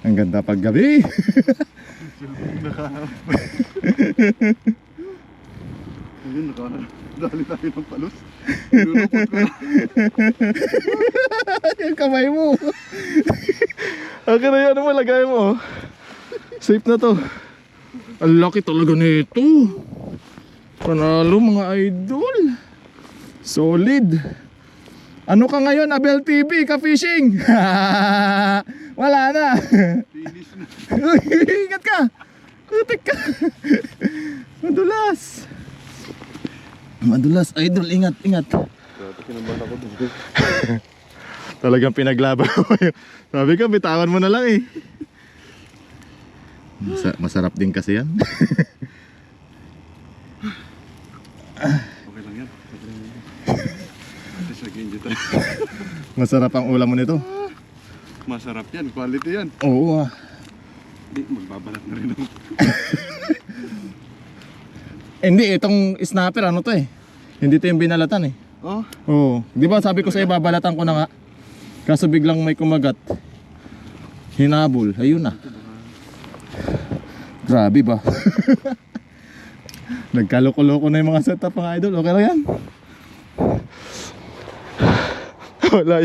Ang ganda pag gabi. Ayun, nakadali tayo ng palos. Nilulupot ko na. Yung kamay mo. Okay na yan, malagay mo. Safe na to. Ang laki talaga nito. Panalo mga idol. Solid. Ano ka ngayon, Abel TV, ka-fishing? Wala na. Finish na. Ingat ka. Kutik ka. Madulas. Madulas, idol, ingat, ingat. Kinabahan ako dun. Talagang pinaglaban mo yun. Sabi ko, bitawan mo na lang eh. Masarap din kasi yan. Okay lang yan. At least nag-enjoy tayo. Masarap ang ulam mo nito. Masarap yan, quality yan. Oo ah. Hindi, magbabalat na rin ako. Hindi, itong snapper ano to eh. Hindi to yung binalatan eh. Oh, Oo. Di ba sabi ko sa'yo, babalatan ko na nga. Kaso biglang may kumagat. Hinabol, ayun na. Grabe ba? Nagkaloko-loko na yung mga setup mga idol. Okay lang yan. Wala